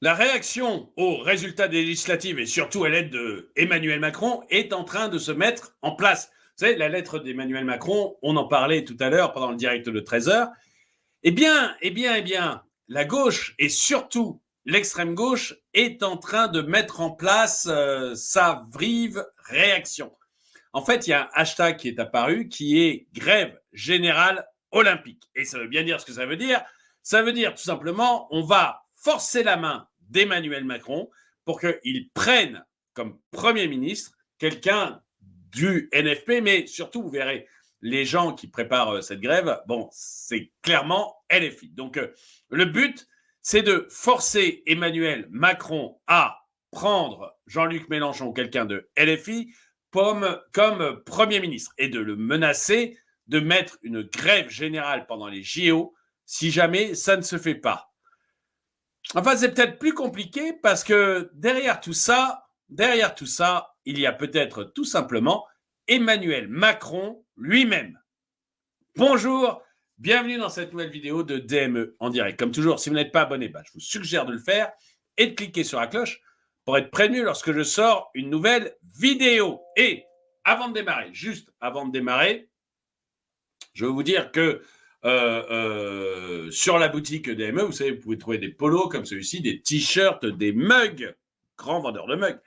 La réaction aux résultats des législatives et surtout à l'aide d'Emmanuel Macron est en train de se mettre en place. Vous savez, la lettre d'Emmanuel Macron, on en parlait tout à l'heure pendant le direct de 13h. Eh bien, la gauche et surtout l'extrême gauche est en train de mettre en place sa vive réaction. En fait, il y a un hashtag qui est apparu qui est grève générale olympique. Et ça veut bien dire ce que ça veut dire. Ça veut dire tout simplement, on va forcer la main d'Emmanuel Macron pour qu'il prenne comme Premier ministre quelqu'un du NFP, mais surtout, vous verrez, les gens qui préparent cette grève, bon, c'est clairement LFI. Donc, le but, c'est de forcer Emmanuel Macron à prendre Jean-Luc Mélenchon, quelqu'un de LFI, comme Premier ministre et de le menacer de mettre une grève générale pendant les JO si jamais ça ne se fait pas. Enfin, c'est peut-être plus compliqué parce que derrière tout ça, il y a peut-être tout simplement Emmanuel Macron lui-même. Bonjour, bienvenue dans cette nouvelle vidéo de DME en direct. Comme toujours, si vous n'êtes pas abonné, je vous suggère de le faire et de cliquer sur la cloche pour être prévenu lorsque je sors une nouvelle vidéo. Et avant de démarrer, juste avant de démarrer, je veux vous dire que sur la boutique DME, vous savez, vous pouvez trouver des polos comme celui-ci, des t-shirts, des mugs, grand vendeur de mugs,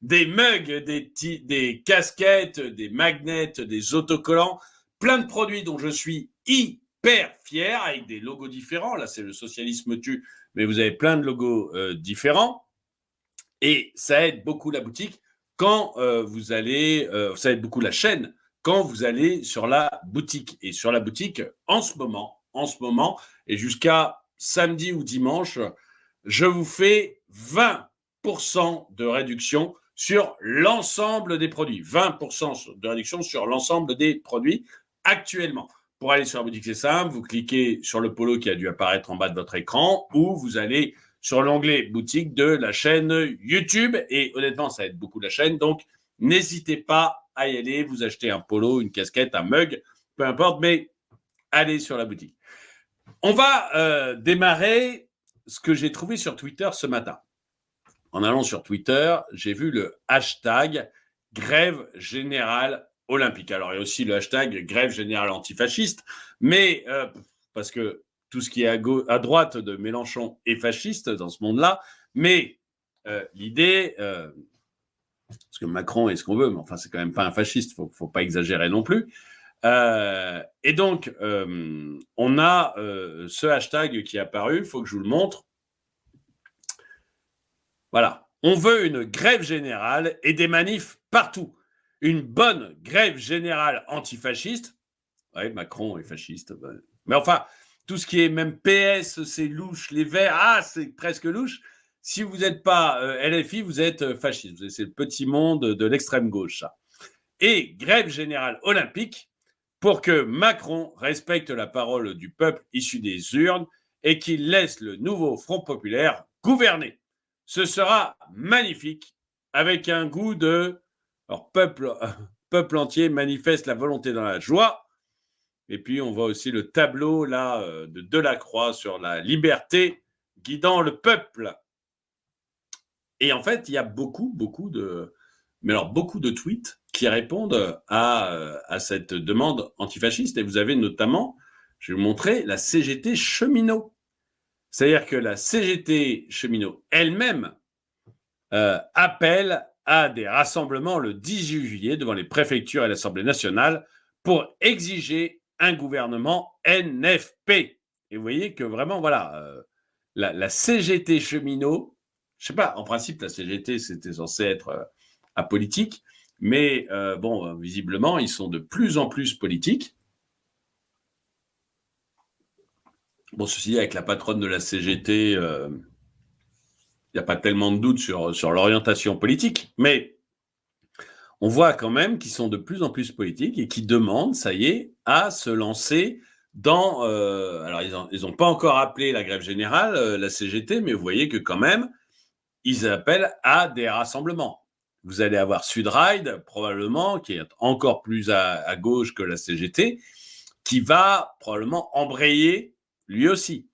des mugs, des casquettes, des magnets, des autocollants, plein de produits dont je suis hyper fier, avec des logos différents. Là, c'est le socialisme tue, mais vous avez plein de logos différents. Et ça aide beaucoup la boutique quand vous allez, ça aide beaucoup la chaîne quand vous allez sur la boutique. Et sur la boutique, en ce moment, et jusqu'à samedi ou dimanche, je vous fais 20% de réduction sur l'ensemble des produits. 20% de réduction sur l'ensemble des produits actuellement. Pour aller sur la boutique, c'est simple, vous cliquez sur le polo qui a dû apparaître en bas de votre écran ou vous allez sur l'onglet boutique de la chaîne YouTube. Et honnêtement, ça aide beaucoup la chaîne. Donc, n'hésitez pas à y aller, vous achetez un polo, une casquette, un mug, peu importe, mais allez sur la boutique. On va démarrer ce que j'ai trouvé sur Twitter ce matin. En allant sur Twitter, j'ai vu le hashtag grève générale olympique. Alors, il y a aussi le hashtag grève générale antifasciste, mais parce que tout ce qui est à droite de Mélenchon est fasciste dans ce monde-là, mais l'idée, parce que Macron est ce qu'on veut, mais enfin, c'est quand même pas un fasciste, faut pas exagérer non plus. Et donc, on a ce hashtag qui est apparu, il faut que je vous le montre. Voilà, on veut une grève générale et des manifs partout. Une bonne grève générale antifasciste. Oui, Macron est fasciste. Mais enfin, tout ce qui est même PS, c'est louche, les Verts, c'est presque louche. Si vous n'êtes pas LFI, vous êtes fasciste. C'est le petit monde de l'extrême gauche, ça. Et grève générale olympique pour que Macron respecte la parole du peuple issu des urnes et qu'il laisse le nouveau Front populaire gouverner. Ce sera magnifique, avec un goût de... Alors, peuple entier manifeste la volonté dans la joie. Et puis, on voit aussi le tableau là de Delacroix sur la liberté guidant le peuple. Et en fait, il y a beaucoup de tweets qui répondent à cette demande antifasciste. Et vous avez notamment, je vais vous montrer, la CGT cheminot. C'est-à-dire que la CGT cheminot elle-même appelle à des rassemblements le 18 juillet devant les préfectures et l'Assemblée nationale pour exiger un gouvernement NFP. Et vous voyez que vraiment, voilà, la CGT cheminot, je sais pas, en principe, la CGT, c'était censé être apolitique, mais visiblement, ils sont de plus en plus politiques. Bon, ceci dit, avec la patronne de la CGT, il n'y a pas tellement de doute sur l'orientation politique, mais on voit quand même qu'ils sont de plus en plus politiques et qui demandent, ça y est, à se lancer dans... alors, ils n'ont pas encore appelé la grève générale, la CGT, mais vous voyez que quand même, ils appellent à des rassemblements. Vous allez avoir Sudrail, probablement, qui est encore plus à gauche que la CGT, qui va probablement embrayer lui aussi.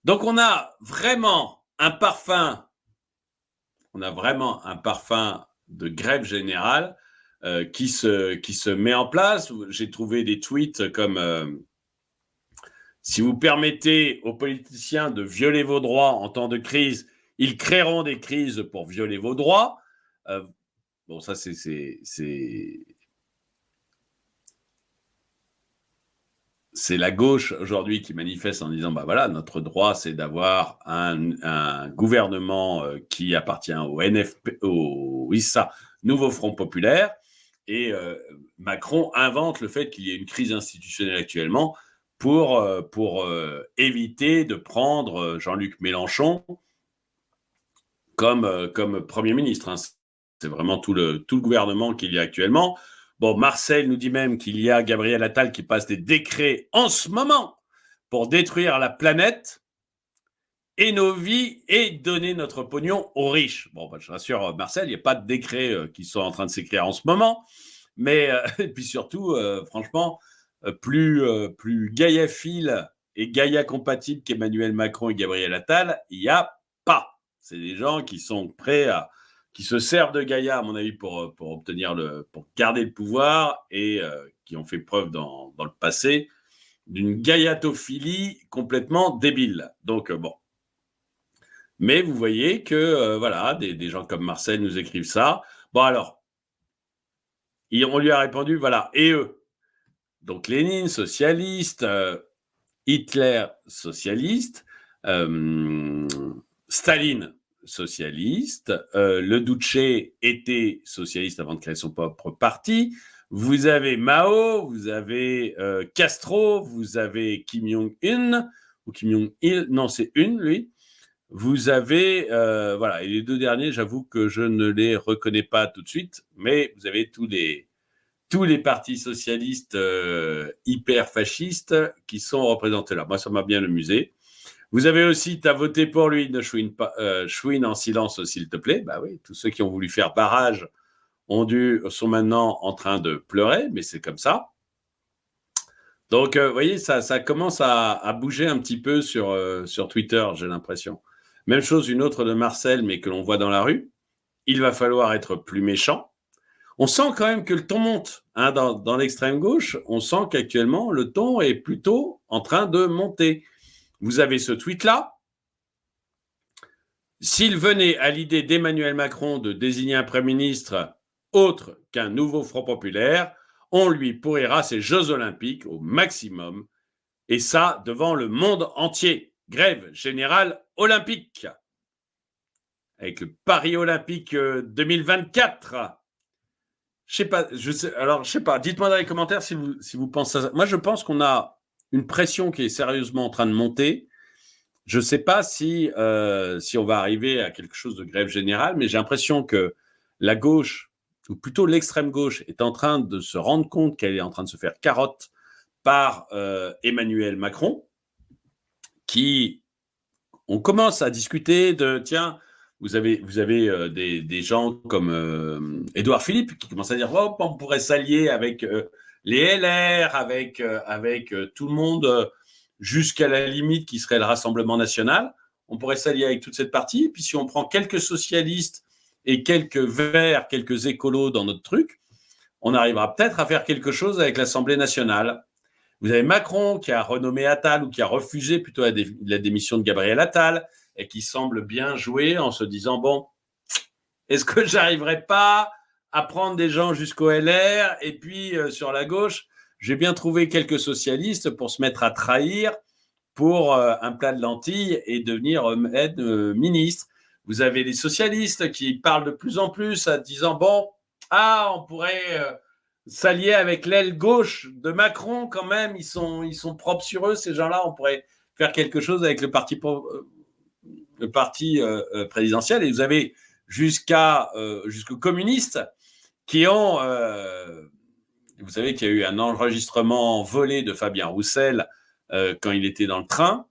Donc, on a vraiment un parfum on a vraiment un parfum de grève générale qui se met en place. J'ai trouvé des tweets comme si vous permettez aux politiciens de violer vos droits en temps de crise, ils créeront des crises pour violer vos droits. Bon, ça, c'est la gauche aujourd'hui qui manifeste en disant bah voilà, notre droit c'est d'avoir un gouvernement qui appartient au NFP, au ISA, Nouveau Front Populaire, et Macron invente le fait qu'il y ait une crise institutionnelle actuellement pour éviter de prendre Jean-Luc Mélenchon comme Premier ministre. Hein. C'est vraiment tout le gouvernement qu'il y a actuellement. Bon, Marcel nous dit même qu'il y a Gabriel Attal qui passe des décrets en ce moment pour détruire la planète et nos vies et donner notre pognon aux riches. Bon, bah, je rassure Marcel, il n'y a pas de décrets qui sont en train de s'écrire en ce moment. Mais et puis surtout, franchement, plus gaillaphile et Gaïa compatible qu'Emmanuel Macron et Gabriel Attal, il n'y a pas. C'est des gens qui sont prêts qui se servent de Gaïa, à mon avis, pour garder le pouvoir et qui ont fait preuve dans le passé d'une gaïatophilie complètement débile. Donc, bon. Mais vous voyez que, voilà, des gens comme Marcel nous écrivent ça. Bon, alors, on lui a répondu, voilà, et eux. Donc, Lénine, socialiste, Hitler, socialiste, Staline, socialiste, le Duce était socialiste avant de créer son propre parti. Vous avez Mao, vous avez Castro, vous avez Kim Jong-un, ou Kim Jong-il, non, c'est une, lui. Vous avez, voilà, et les deux derniers, j'avoue que je ne les reconnais pas tout de suite, mais vous avez tous les partis socialistes hyper fascistes qui sont représentés là. Moi, ça m'a bien amusé. Vous avez aussi, tu as voté pour lui, ne chouine en silence, s'il te plaît. Bah oui, tous ceux qui ont voulu faire barrage sont maintenant en train de pleurer, mais c'est comme ça. Donc, vous voyez, ça commence à bouger un petit peu sur Twitter, j'ai l'impression. Même chose, une autre de Marcel, mais que l'on voit dans la rue. Il va falloir être plus méchant. On sent quand même que le ton monte. Hein, dans l'extrême gauche, on sent qu'actuellement, le ton est plutôt en train de monter. Vous avez ce tweet-là. S'il venait à l'idée d'Emmanuel Macron de désigner un Premier ministre autre qu'un nouveau Front populaire, on lui pourrira ses Jeux olympiques au maximum. Et ça, devant le monde entier. Grève générale olympique. Avec le Paris olympique 2024. Je sais pas, dites-moi dans les commentaires si vous pensez à ça. Moi, je pense qu'on a une pression qui est sérieusement en train de monter. Je ne sais pas si on va arriver à quelque chose de grève générale, mais j'ai l'impression que la gauche, ou plutôt l'extrême gauche, est en train de se rendre compte qu'elle est en train de se faire carotte par Emmanuel Macron, on commence à discuter de, tiens, vous avez des gens comme Édouard Philippe qui commencent à dire, oh, on pourrait s'allier avec les LR, avec tout le monde, jusqu'à la limite qui serait le Rassemblement national. On pourrait s'allier avec toute cette partie. Puis si on prend quelques socialistes et quelques verts, quelques écolos dans notre truc, on arrivera peut-être à faire quelque chose avec l'Assemblée nationale. Vous avez Macron qui a renommé Attal, ou qui a refusé plutôt la démission de Gabriel Attal, et qui semble bien jouer en se disant, bon, est-ce que j'arriverai pas à prendre des gens jusqu'au LR, et puis sur la gauche, j'ai bien trouvé quelques socialistes pour se mettre à trahir pour un plat de lentilles et devenir ministre. Vous avez les socialistes qui parlent de plus en plus en disant, bon, on pourrait s'allier avec l'aile gauche de Macron quand même, ils sont propres sur eux, ces gens-là, on pourrait faire quelque chose avec le parti présidentiel. Et vous avez jusqu'aux communistes qui ont... vous savez qu'il y a eu un enregistrement volé de Fabien Roussel quand il était dans le train,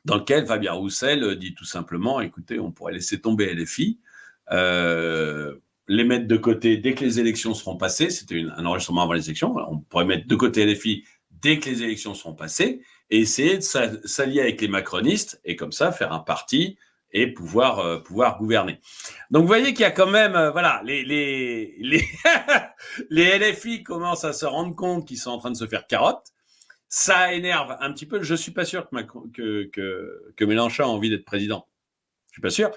dans lequel Fabien Roussel dit tout simplement, écoutez, on pourrait laisser tomber LFI, les mettre de côté dès que les élections seront passées. C'était un enregistrement avant les élections. On pourrait mettre de côté LFI dès que les élections seront passées et essayer de s'allier avec les macronistes et comme ça faire un parti et pouvoir gouverner. Donc, vous voyez qu'il y a quand même, voilà, les LFI commencent à se rendre compte qu'ils sont en train de se faire carotte. Ça énerve un petit peu. Je suis pas sûr que Mélenchon a envie d'être président. Je suis pas sûr.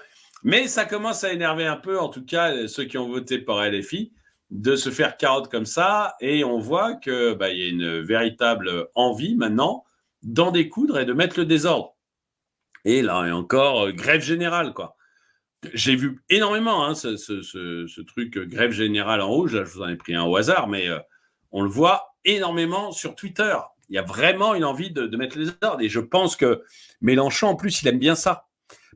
Mais ça commence à énerver un peu, en tout cas, ceux qui ont voté pour LFI, de se faire carotte comme ça. Et on voit que y a une véritable envie maintenant d'en découdre et de mettre le désordre. Et là, et encore, grève générale, quoi. J'ai vu énormément ce truc grève générale en rouge. Là, je vous en ai pris un au hasard, mais on le voit énormément sur Twitter. Il y a vraiment une envie de mettre les ordres. Et je pense que Mélenchon, en plus, il aime bien ça.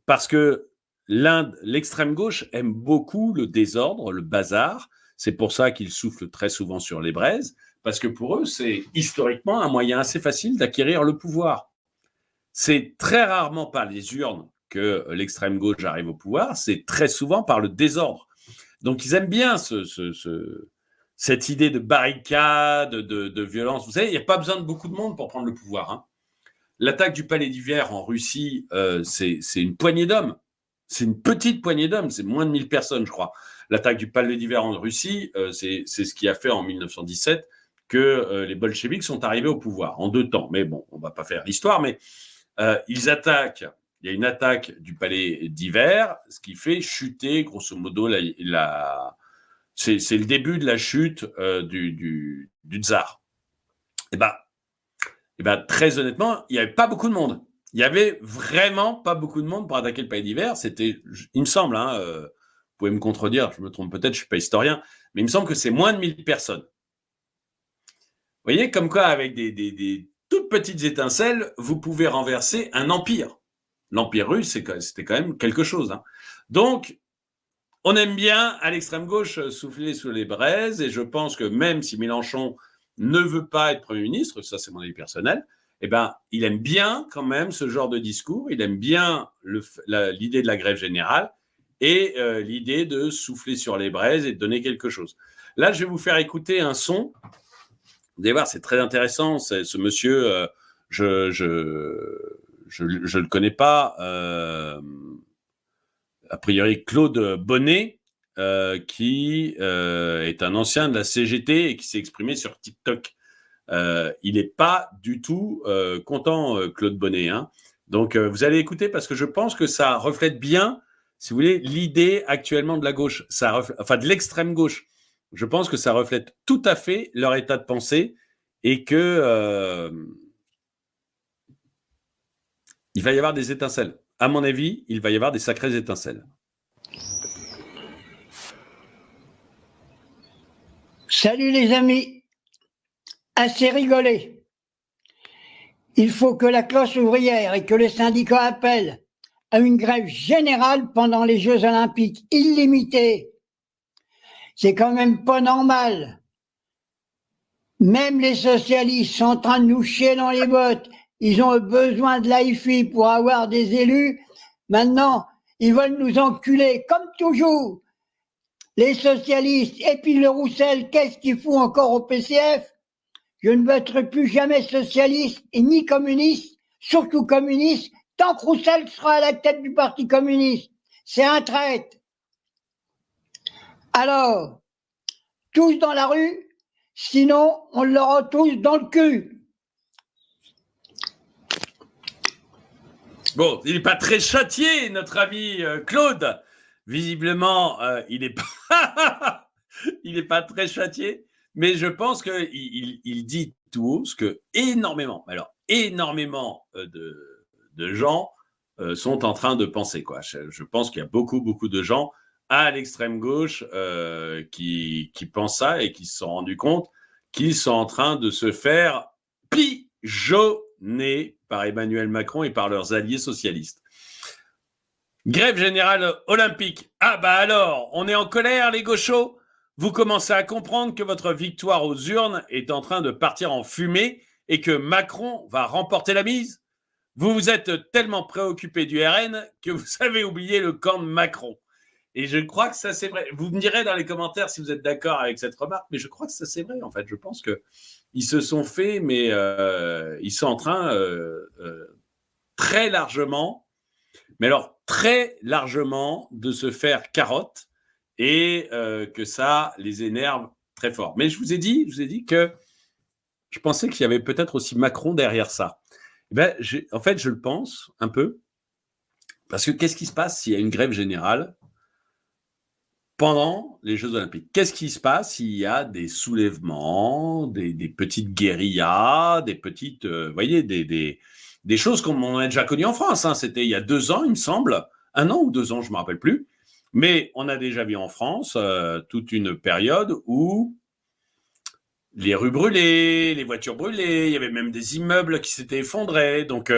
Parce que l'extrême gauche aime beaucoup le désordre, le bazar. C'est pour ça qu'il souffle très souvent sur les braises. Parce que pour eux, c'est historiquement un moyen assez facile d'acquérir le pouvoir. C'est très rarement par les urnes que l'extrême gauche arrive au pouvoir, c'est très souvent par le désordre. Donc ils aiment bien cette idée de barricade, de violence. Vous savez, il n'y a pas besoin de beaucoup de monde pour prendre le pouvoir. Hein. L'attaque du Palais d'Hiver en Russie, c'est une poignée d'hommes. C'est une petite poignée d'hommes, c'est moins de 1000 personnes, je crois. L'attaque du Palais d'Hiver en Russie, c'est ce qui a fait en 1917 que les bolcheviks sont arrivés au pouvoir, en 2 temps. Mais bon, on ne va pas faire l'histoire, mais ils attaquent. Il y a une attaque du Palais d'Hiver, ce qui fait chuter, grosso modo, c'est le début de la chute du tsar. Et très honnêtement, il n'y avait pas beaucoup de monde. Il n'y avait vraiment pas beaucoup de monde pour attaquer le Palais d'Hiver. C'était, il me semble, vous pouvez me contredire, je me trompe peut-être, je ne suis pas historien, mais il me semble que c'est moins de 1000 personnes. Vous voyez, comme quoi, avec des toutes petites étincelles, vous pouvez renverser un empire. L'empire russe, c'était quand même quelque chose. Hein. Donc, on aime bien, à l'extrême gauche, souffler sous les braises, et je pense que même si Mélenchon ne veut pas être Premier ministre, ça c'est mon avis personnel, il aime bien quand même ce genre de discours, il aime bien l'idée de la grève générale et l'idée de souffler sur les braises et de donner quelque chose. Là, je vais vous faire écouter un son. Vous allez voir, c'est très intéressant. Ce monsieur, je le connais pas. A priori, Claude Bonnet, qui est un ancien de la CGT et qui s'est exprimé sur TikTok. Il n'est pas du tout content, Claude Bonnet. Hein. Donc, vous allez écouter parce que je pense que ça reflète bien, si vous voulez, l'idée actuellement de la gauche, de l'extrême gauche. Je pense que ça reflète tout à fait leur état de pensée et que il va y avoir des étincelles. À mon avis, il va y avoir des sacrées étincelles. Salut les amis, assez rigolé. Il faut que la classe ouvrière et que les syndicats appellent à une grève générale pendant les Jeux Olympiques, illimitée. C'est quand même pas normal. Même les socialistes sont en train de nous chier dans les bottes. Ils ont besoin de l'AIFI pour avoir des élus. Maintenant, ils veulent nous enculer, comme toujours. Les socialistes, et puis le Roussel, qu'est-ce qu'ils font encore au PCF? Je ne voterai plus jamais socialiste et ni communiste, surtout communiste, tant que Roussel sera à la tête du Parti communiste. C'est un traître. Alors, tous dans la rue, sinon on l'aura tous dans le cul. Bon, il n'est pas très châtié, notre ami Claude. Visiblement, il n'est pas, il n'est pas très châtié, mais je pense qu'il dit tout haut ce que énormément de gens sont en train de penser. Quoi. Je pense qu'il y a beaucoup de gens à l'extrême gauche qui pensent ça et qui se sont rendus compte qu'ils sont en train de se faire pigeonner par Emmanuel Macron et par leurs alliés socialistes. Grève générale olympique. Ah bah alors, on est en colère les gauchos. Vous commencez à comprendre que votre victoire aux urnes est en train de partir en fumée et que Macron va remporter la mise. Vous vous êtes tellement préoccupé du RN que vous avez oublié le camp de Macron. Et je crois que ça c'est vrai. Vous me direz dans les commentaires si vous êtes d'accord avec cette remarque, mais je crois que ça c'est vrai en fait. Je pense qu'ils se sont fait, mais ils sont en train très largement mais alors très largement de se faire carotte et que ça les énerve très fort. Mais je vous ai dit que je pensais qu'il y avait peut-être aussi Macron derrière ça. Ben, en fait, je le pense un peu, parce que qu'est-ce qui se passe s'il y a une grève générale pendant les Jeux Olympiques? Qu'est-ce qui se passe s'il y a des soulèvements, des petites guérillas, des petites, vous voyez, des choses qu'on a déjà connues en France, hein. C'était il y a 2 ans, il me semble, 1 an ou 2 ans, je ne me rappelle plus. Mais on a déjà vu en France toute une période où les rues brûlées, les voitures brûlées, il y avait même des immeubles qui s'étaient effondrés. Donc,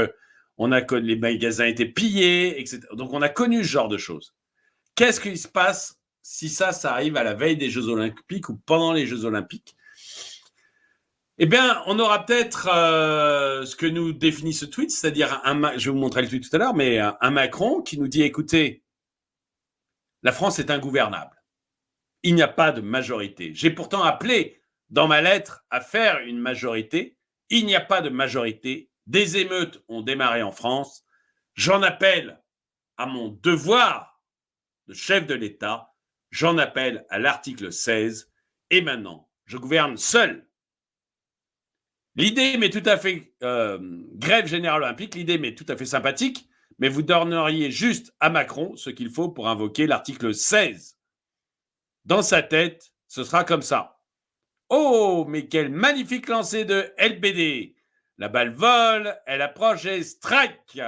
les magasins étaient pillés, etc. Donc, on a connu ce genre de choses. Qu'est-ce qui se passe si ça arrive à la veille des Jeux Olympiques ou pendant les Jeux Olympiques? Eh bien, on aura peut-être ce que nous définit ce tweet, c'est-à-dire je vais vous montrer le tweet tout à l'heure, mais un Macron qui nous dit, écoutez, la France est ingouvernable. Il n'y a pas de majorité. J'ai pourtant appelé dans ma lettre à faire une majorité. Il n'y a pas de majorité. Des émeutes ont démarré en France. J'en appelle à mon devoir de chef de l'État. J'en appelle à l'article 16. Et maintenant, je gouverne seul. L'idée m'est tout à fait grève générale olympique. L'idée m'est tout à fait sympathique. Mais vous donneriez juste à Macron ce qu'il faut pour invoquer l'article 16. Dans sa tête, ce sera comme ça. Oh, mais quel magnifique lancer de LBD. La balle vole, elle approche et strike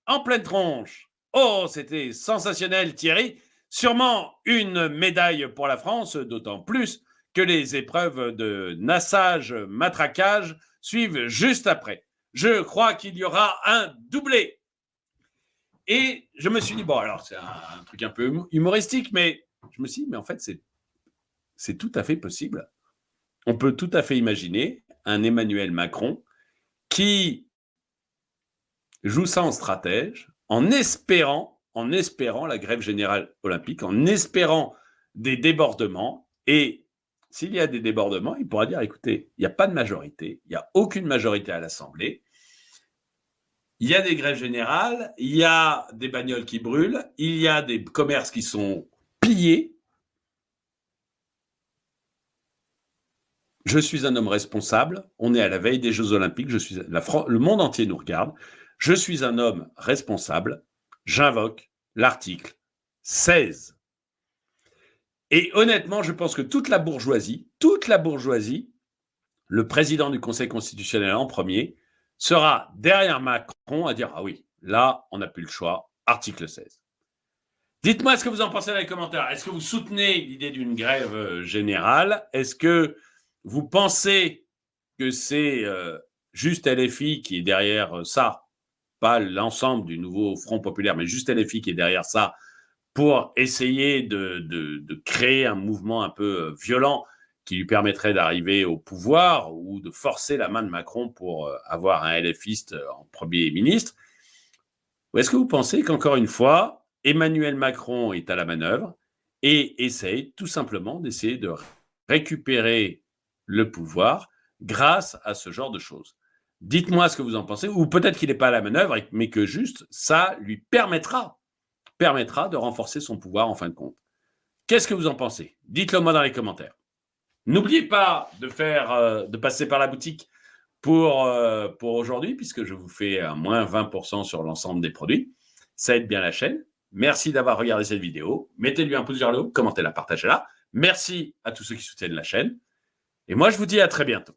en pleine tronche. Oh, c'était sensationnel, Thierry. Sûrement une médaille pour la France, d'autant plus que les épreuves de nassage, matraquage suivent juste après. Je crois qu'il y aura un doublé. Et je me suis dit, bon, alors c'est un truc un peu humoristique, mais je me suis dit, mais en fait, c'est tout à fait possible. On peut tout à fait imaginer un Emmanuel Macron qui joue ça en stratège, en espérant la grève générale olympique, en espérant des débordements. Et s'il y a des débordements, il pourra dire, écoutez, il n'y a pas de majorité, il n'y a aucune majorité à l'Assemblée, il y a des grèves générales, il y a des bagnoles qui brûlent, il y a des commerces qui sont pillés. Je suis un homme responsable. On est à la veille des Jeux Olympiques. Le monde entier nous regarde. Je suis un homme responsable. J'invoque l'article 16. Et honnêtement, je pense que toute la bourgeoisie, le président du Conseil constitutionnel en premier, sera derrière Macron à dire « Ah oui, là, on n'a plus le choix. Article 16. » Dites-moi ce que vous en pensez dans les commentaires. Est-ce que vous soutenez l'idée d'une grève générale? Est-ce que vous pensez que c'est juste LFI qui est derrière ça, pas l'ensemble du nouveau Front populaire, mais juste LFI qui est derrière ça, pour essayer de créer un mouvement un peu violent qui lui permettrait d'arriver au pouvoir ou de forcer la main de Macron pour avoir un LFiste en Premier ministre? Ou est-ce que vous pensez qu'encore une fois, Emmanuel Macron est à la manœuvre et essaye tout simplement d'essayer de récupérer le pouvoir grâce à ce genre de choses? Dites-moi ce que vous en pensez, ou peut-être qu'il n'est pas à la manœuvre, mais que juste ça lui permettra de renforcer son pouvoir en fin de compte. Qu'est-ce que vous en pensez? Dites-le moi dans les commentaires. N'oubliez pas de passer par la boutique pour aujourd'hui, puisque je vous fais un moins 20% sur l'ensemble des produits. Ça aide bien la chaîne. Merci d'avoir regardé cette vidéo. Mettez-lui un pouce vers le haut, commentez-la, partagez-la. Merci à tous ceux qui soutiennent la chaîne. Et moi, je vous dis à très bientôt.